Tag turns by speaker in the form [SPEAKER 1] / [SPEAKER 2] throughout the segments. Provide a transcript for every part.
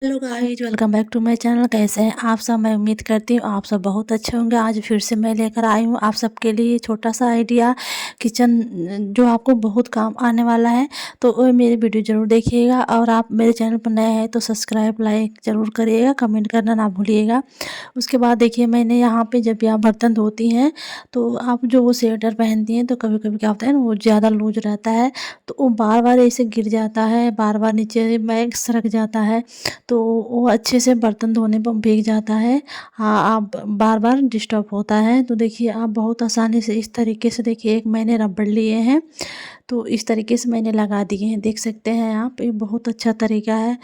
[SPEAKER 1] Hello guys, welcome back to my channel. कैसे हैं आप सब? मैं उम्मीद करती हूँ आप सब बहुत अच्छे होंगे। आज फिर से मैं लेकर आई हूँ आप सबके लिए छोटा सा आइडिया किचन, जो आपको बहुत काम आने वाला है। तो वो मेरी वीडियो ज़रूर देखिएगा, और आप मेरे चैनल पर नए हैं तो सब्सक्राइब लाइक ज़रूर करिएगा, कमेंट करना ना भूलिएगा। उसके बाद देखिए, मैंने यहाँ पे जब भी आप बर्तन धोती हैं तो आप जो वो स्वेटर पहनती हैं, तो कभी कभी क्या होता है ना, वो ज़्यादा लूज रहता है तो वो बार बार ऐसे गिर जाता है, बार बार नीचे मैग सरक जाता है, तो वो अच्छे से बर्तन धोने पर भीग जाता है। हाँ, आप बार बार डिस्टर्ब होता है। तो देखिए, आप बहुत आसानी से इस तरीके से, देखिए एक मैंने रबड़ लिए हैं तो इस तरीके से मैंने लगा दिए हैं, देख सकते हैं आप, ये बहुत अच्छा तरीका है।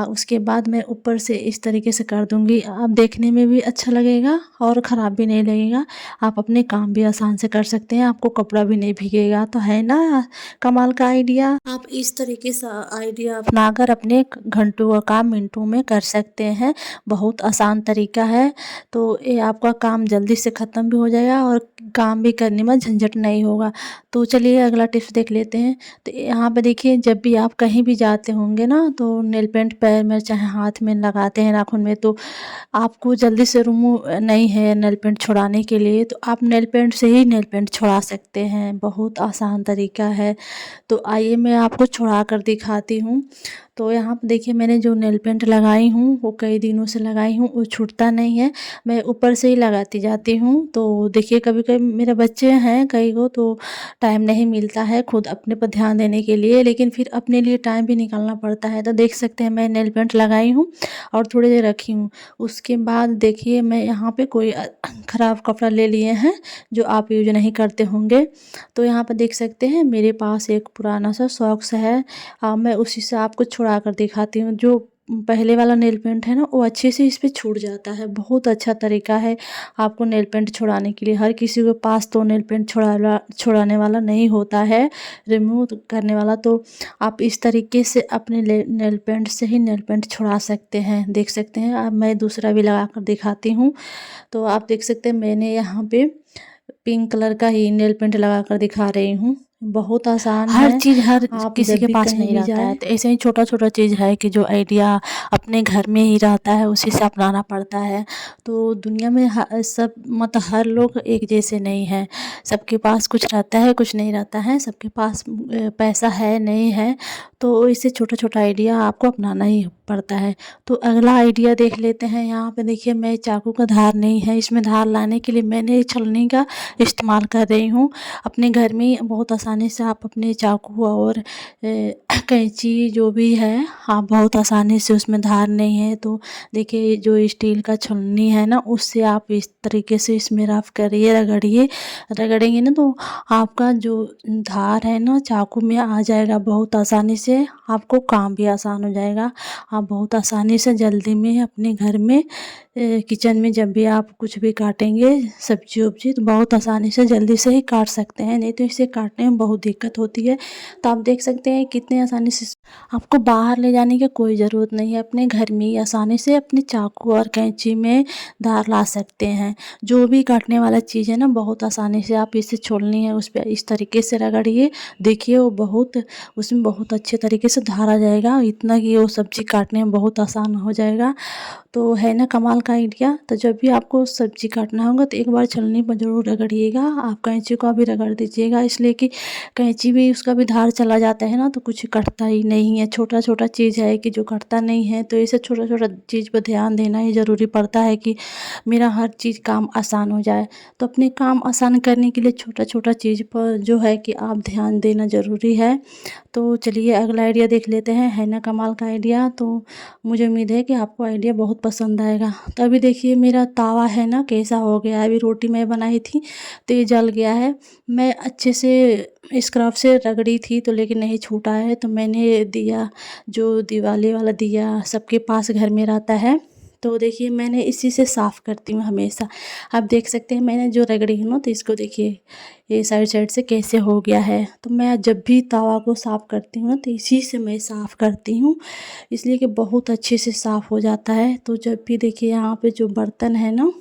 [SPEAKER 1] उसके बाद मैं ऊपर से इस तरीके से कर दूंगी, आप देखने में भी अच्छा लगेगा और ख़राब भी नहीं लगेगा। आप अपने काम भी आसान से कर सकते हैं, आपको कपड़ा भी नहीं भीगेगा। तो है ना कमाल का आइडिया? आप इस तरीके से आइडिया अपनाकर अपने घंटों का काम मिनटों में कर सकते हैं। बहुत आसान तरीका है। तो ये आपका काम जल्दी से ख़त्म भी हो जाएगा और काम भी करने में झंझट नहीं होगा। तो चलिए अगला टिप्स देख लेते हैं। तो यहाँ पे देखिए, जब भी आप कहीं भी जाते होंगे ना, तो नेल पेंट पैर में चाहे हाथ में लगाते हैं, नाखून में, तो आपको जल्दी से रिमूव नहीं है नेल पेंट छुड़ाने के लिए, तो आप नेल पेंट से ही नेल पेंट छुड़ा सकते हैं। बहुत आसान तरीका है। तो आइए मैं आपको छुड़ा कर दिखाती हूँ। तो यहाँ पे देखिए, मैंने जो नेल पेंट लगाई हूँ वो कई दिनों से लगाई हूँ, वो छूटता नहीं है। मैं ऊपर से ही लगाती जाती हूँ। तो देखिए, कभी कभी मेरे बच्चे हैं कई को, तो टाइम नहीं मिलता है खुद अपने पर ध्यान देने के लिए, लेकिन फिर अपने लिए टाइम भी निकालना पड़ता है। तो देख सकते हैं, मैं नेल पेंट लगाई हूँ और थोड़ी देर रखी हूँ। उसके बाद देखिए, मैं यहाँ पे कोई ख़राब कपड़ा ले लिए हैं जो आप यूज नहीं करते होंगे। तो यहाँ पर देख सकते हैं, मेरे पास एक पुराना सा सॉक्स है। मैं उसी से आपको छुड़ा कर दिखाती हूँ। जो पहले वाला नेल पेंट है ना, वो अच्छे से इस पे छूट जाता है। बहुत अच्छा तरीका है आपको नेल पेंट छुड़ाने के लिए। हर किसी के पास तो नेल पेंट छुड़ाने वाला नहीं होता है, रिमूव करने वाला। तो आप इस तरीके से अपने नेल पेंट से ही नेल पेंट छुड़ा सकते हैं। देख सकते हैं, अब मैं दूसरा भी लगा कर दिखाती हूँ। तो आप देख सकते हैं, मैंने यहाँ पे पिंक कलर का ही नेल पेंट लगा कर दिखा रही हूँ। बहुत आसान
[SPEAKER 2] हर
[SPEAKER 1] है।
[SPEAKER 2] चीज़ हर
[SPEAKER 1] आप
[SPEAKER 2] किसी
[SPEAKER 1] जब
[SPEAKER 2] के
[SPEAKER 1] भी
[SPEAKER 2] पास
[SPEAKER 1] कहीं
[SPEAKER 2] नहीं
[SPEAKER 1] भी
[SPEAKER 2] रहता है,
[SPEAKER 1] जाए,
[SPEAKER 2] तो ऐसे ही छोटा-छोटा चीज़ है कि जो आइडिया अपने घर में ही रहता है, उसी से अपनाना पड़ता है। तो दुनिया में सब मतलब हर लोग एक जैसे नहीं हैं। सबके पास कुछ रहता है, कुछ नहीं रहता है। सबके पास पैसा है, नहीं है, तो इससे छोटा-छोटा आइडिया आपको अपनाना ही पड़ता है। तो अगला आइडिया देख लेते हैं। यहाँ पे देखिए, मैं चाकू का धार नहीं है, इसमें धार लाने के लिए मैंने छलनी का इस्तेमाल कर रही हूँ। अपने घर में बहुत आसानी से आप अपने चाकू और कैंची जो भी है, आप बहुत आसानी से, उसमें धार नहीं है तो देखिए, जो स्टील का छलनी है ना, उससे आप इस तरीके से इसमें रफ करिए, रगड़िए। रगड़ेंगे ना तो आपका जो धार है ना, चाकू में आ जाएगा बहुत आसानी से। आपको काम भी आसान हो जाएगा। आप बहुत आसानी से जल्दी में अपने घर में किचन में जब भी आप कुछ भी काटेंगे सब्जी उब्जी, तो बहुत आसानी से जल्दी से ही काट सकते हैं। नहीं तो इसे काटने में बहुत दिक्कत होती है। तो आप देख सकते हैं कितने आसानी से, आपको बाहर ले जाने की कोई ज़रूरत नहीं है। अपने घर में ही आसानी से अपने चाकू और कैंची में धार ला सकते हैं। जो भी काटने वाला चीज़ है ना, बहुत आसानी से आप इसे छोलनी है, उस पर इस तरीके से रगड़िए। देखिए, वो बहुत, उसमें बहुत अच्छे तरीके से धार आ जाएगा, इतना कि वो सब्ज़ी काटने में बहुत आसान हो जाएगा। तो है ना कमाल का आइडिया? तो जब भी आपको सब्ज़ी काटना होगा तो एक बार छलनी पर ज़रूर रगड़िएगा। आप कैंची को भी रगड़ दीजिएगा, इसलिए कि कैंची भी, उसका भी धार चला जाता है ना, तो कुछ कटता ही नहीं है। छोटा-छोटा चीज़ है कि जो कटता नहीं है, तो ऐसे छोटा-छोटा चीज़ पर ध्यान देना ही ज़रूरी पड़ता है कि मेरा हर चीज़ काम आसान हो जाए। तो अपने काम आसान करने के लिए छोटा-छोटा चीज़ पर जो है कि आप ध्यान देना ज़रूरी है। तो चलिए अगला आइडिया देख लेते हैं। है ना कमाल का आइडिया? तो मुझे उम्मीद है कि आपको आइडिया बहुत पसंद आएगा। तो अभी देखिए, मेरा तवा है ना कैसा हो गया है। अभी रोटी मैं बनाई थी तो ये जल गया है। मैं अच्छे से स्क्रब से रगड़ी थी तो, लेकिन नहीं छूटा है। तो मैंने दिया, जो दिवाली वाला दिया सबके पास घर में रहता है, तो देखिए मैंने इसी से साफ़ करती हूँ हमेशा। आप देख सकते हैं, मैंने जो रगड़ी है ना, तो इसको देखिए ये साइड साइड से कैसे हो गया है। तो मैं जब भी तवा को साफ़ करती हूँ ना, तो इसी से मैं साफ़ करती हूँ, इसलिए कि बहुत अच्छे से साफ़ हो जाता है। तो जब भी देखिए, यहाँ पे जो बर्तन है ना,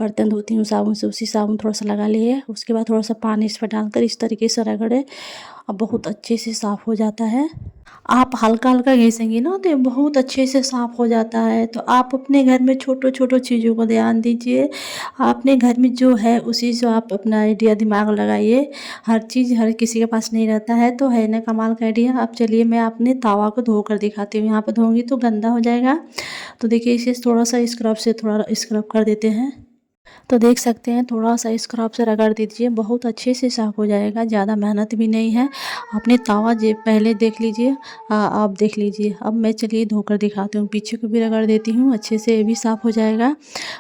[SPEAKER 2] बर्तन धोती हूँ साबुन से, उसी साबुन थोड़ा सा लगा लिए, उसके बाद थोड़ा सा पानी इस पर डालकर इस तरीके से रगड़े, अब बहुत अच्छे से साफ़ हो जाता है।
[SPEAKER 1] आप हल्का-हल्का घिसेंगी ना तो ये बहुत अच्छे से साफ़ हो जाता है। तो आप अपने घर में छोटो-छोटो चीज़ों को ध्यान दीजिए। अपने घर में जो है उसी से आप अपना आइडिया दिमाग लगाइए। हर चीज़ हर किसी के पास नहीं रहता है, तो है ना कमाल का आइडिया। अब चलिए मैं अपने तवा को धोकर दिखाती हूँ। यहाँ पे धोऊँगी तो गंदा हो जाएगा। तो देखिए इसे थोड़ा-सा स्क्रब से थोड़ा स्क्रब कर देते हैं। तो देख सकते हैं थोड़ा-सा स्क्रब से रगड़ दीजिए, बहुत अच्छे से साफ़ हो जाएगा, ज़्यादा मेहनत भी नहीं है। आपने तवा जे पहले देख लीजिए, आप देख लीजिए। अब मैं चलिए धोकर दिखाती हूँ, पीछे को भी रगड़ देती हूँ, अच्छे से ये भी साफ़ हो जाएगा।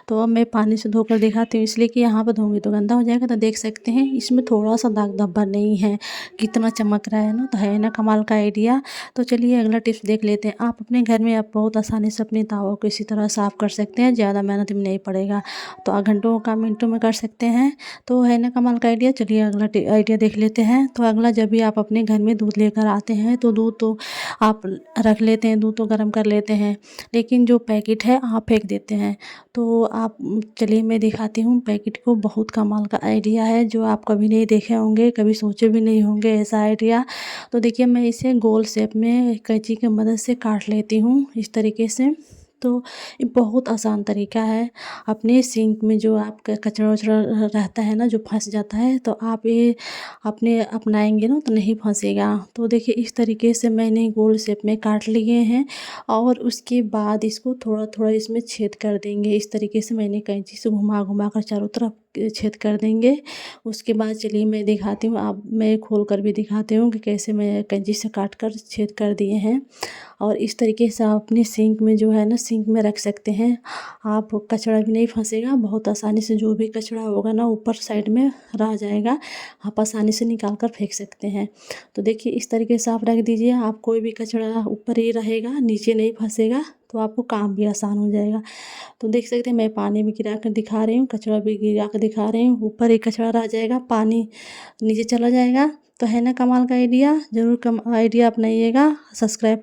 [SPEAKER 1] तो अब मैं पानी से धोकर दिखाती हूँ, इसलिए कि यहाँ पर धोऊँगी तो गंदा हो जाएगा। तो देख सकते हैं इसमें थोड़ा-सा दाग धब्बा नहीं है, कितना चमक रहा है ना, तो है ना कमाल का आइडिया। तो चलिए अगला टिप्स देख लेते हैं। आप अपने घर में आप बहुत आसानी से अपने तवा को इसी तरह साफ़ कर सकते हैं, ज़्यादा मेहनत भी नहीं पड़ेगा। तो घंटों का मिनटों में कर सकते हैं। तो है ना कमाल का आइडिया। चलिए अगला आइडिया देख लेते हैं। तो अगला, जब भी आप अपने घर में दूध लेकर आते हैं तो दूध तो आप रख लेते हैं, दूध तो गर्म कर लेते हैं, लेकिन जो पैकेट है आप फेंक देते हैं। तो आप चलिए मैं दिखाती हूँ पैकेट को। बहुत कमाल का आइडिया है जो आप कभी नहीं देखे होंगे, कभी सोचे भी नहीं होंगे ऐसा आइडिया। तो देखिए मैं इसे गोल शेप में कैंची की मदद से काट लेती हूँ इस तरीके से। तो ये बहुत आसान तरीका है। अपने सिंक में जो आपका कचरा-वचरा रहता है ना, जो फँस जाता है, तो आप ये अपने अपनाएँगे ना तो नहीं फँसेगा। तो देखिए इस तरीके से मैंने गोल शेप में काट लिए हैं और उसके बाद इसको थोड़ा-थोड़ा इसमें छेद कर देंगे। इस तरीके से मैंने कैंची से घुमा-घुमा कर चारों तरफ छेद कर देंगे। उसके बाद चलिए मैं दिखाती हूँ, अब मैं खोल कर भी दिखाती हूँ कि कैसे मैं कैंची से काट कर छेद कर दिए हैं। और इस तरीके से आप अपने सिंक में जो है ना, सिंक में रख सकते हैं। आप कचरा भी नहीं फँसेगा, बहुत आसानी से जो भी कचरा होगा ना ऊपर साइड में रह जाएगा, आप आसानी से निकाल कर फेंक सकते हैं। तो देखिए इस तरीके से आप रख दीजिए, आप कोई भी कचरा ऊपर ही रहेगा, नीचे नहीं फँसेगा, तो आपको काम भी आसान हो जाएगा। तो देख सकते हैं मैं पानी भी गिरा कर दिखा रही हूँ, कचरा भी गिरा कर दिखा रही हूँ, ऊपर ही कचरा रह जाएगा, पानी नीचे चला जाएगा। तो है ना कमाल का आइडिया। ज़रूर आइडिया अपनाइएगा। सब्सक्राइब